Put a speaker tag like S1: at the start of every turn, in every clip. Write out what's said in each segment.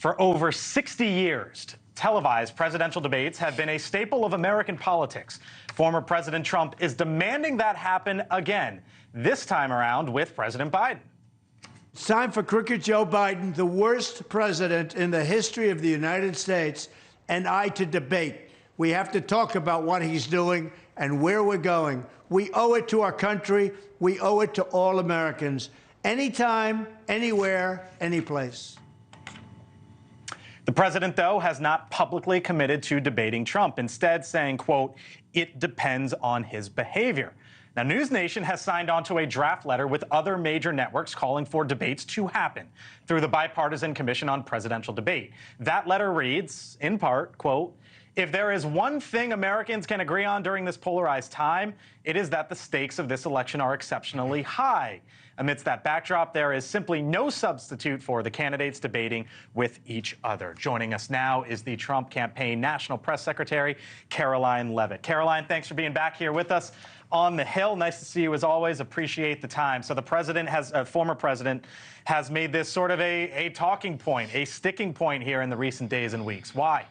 S1: For over 60 years, televised presidential debates have been a staple of American politics. Former President Trump is demanding that happen again, this time around with President Biden.
S2: It's time for Crooked Joe Biden, the worst president in the history of the United States, and I to debate. We have to talk about what he's doing and where we're going. We owe it to our country. We owe it to all Americans. Anytime, anywhere, any place.
S1: The president, though, has not publicly committed to debating Trump, instead saying, quote, "It depends on his behavior." Now, NewsNation has signed on to a draft letter with other major networks calling for debates to happen through the Bipartisan Commission on Presidential Debate. That letter reads, in part, quote, "If there is one thing Americans can agree on during this polarized time, it is that the stakes of this election are exceptionally high. Amidst that backdrop, there is simply no substitute for the candidates debating with each other." Joining us now is the Trump campaign National Press Secretary, Karoline Leavitt. Karoline, thanks for being back here with us on the Hill. Nice to see you as always. Appreciate the time. So the president has, former president, has made this sort of a talking point, a sticking point here in the recent days and weeks. Why?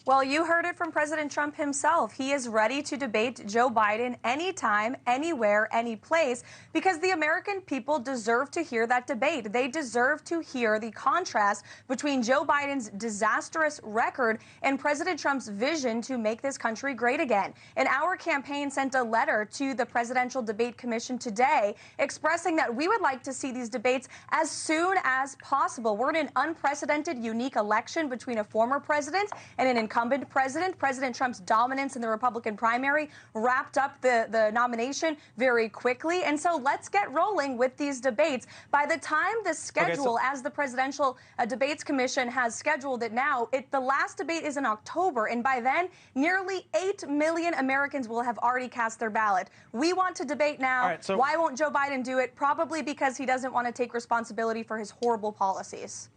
S3: Well, you heard it from President Trump himself. He is ready to debate Joe Biden anytime, anywhere, any place, because the American people deserve to hear that debate. They deserve to hear the contrast between Joe Biden's disastrous record and President Trump's vision to make this country great again. And our campaign sent a letter to the Presidential Debate Commission today expressing that we would like to see these debates as soon as possible. We're in an unprecedented, unique election between a former president and an incumbent president. President Trump's dominance in the Republican primary wrapped up the nomination very quickly. And so let's get rolling with these debates. By the time the schedule, as the Presidential Debates Commission has scheduled it now, the last debate is in October. And by then, nearly 8 million Americans will have already cast their ballot. We want to debate now.
S1: Right, so
S3: why won't Joe Biden do it? Probably because he doesn't want to take responsibility for his horrible policies.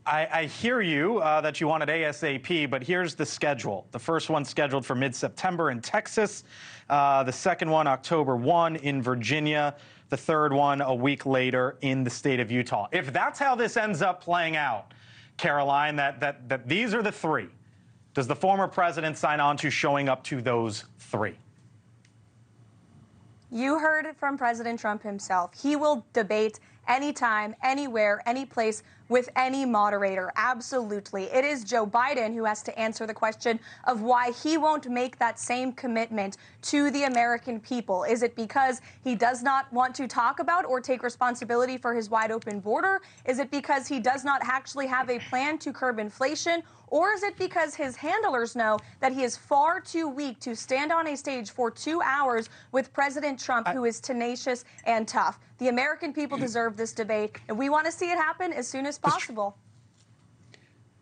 S1: I hear you that you want it ASAP, but here's the schedule. The first one scheduled for mid-September in Texas, the second one October 1 in Virginia, the third one a week later in the state of Utah. If that's how this ends up playing out, Karoline, that these are the three, does the former president sign on to showing up to those three?
S3: You heard it from President Trump himself. He will debate anytime, anywhere, any place with any moderator. Absolutely. It is Joe Biden who has to answer the question of why he won't make that same commitment to the American people. Is it because he does not want to talk about or take responsibility for his wide open border? Is it because he does not actually have a plan to curb inflation? Or is it because his handlers know that he is far too weak to stand on a stage for 2 hours with President Trump, who is tenacious and tough? The American people deserve this debate, and we want to see it happen as soon as possible.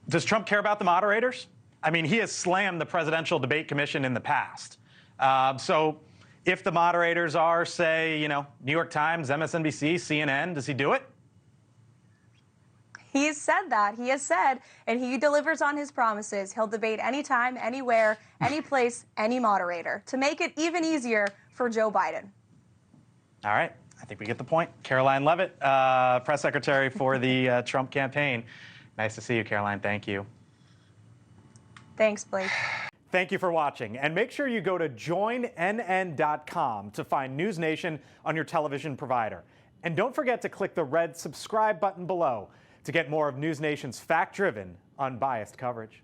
S1: Does Trump care about the moderators? I mean, he has slammed the Presidential Debate Commission in the past. So if the moderators are, say, New York Times, MSNBC, CNN, does he do it?
S3: He has said that. He has said, and he delivers on his promises. He'll debate anytime, anywhere, any place, any moderator, to make it even easier for Joe Biden.
S1: All right. I think we get the point. Karoline Leavitt, press secretary for the Trump campaign. Nice to see you, Karoline. Thank you.
S3: Thanks, Blake.
S1: Thank you for watching. And make sure you go to joinnn.com to find NewsNation on your television provider. And don't forget to click the red subscribe button below to get more of NewsNation's fact-driven, unbiased coverage.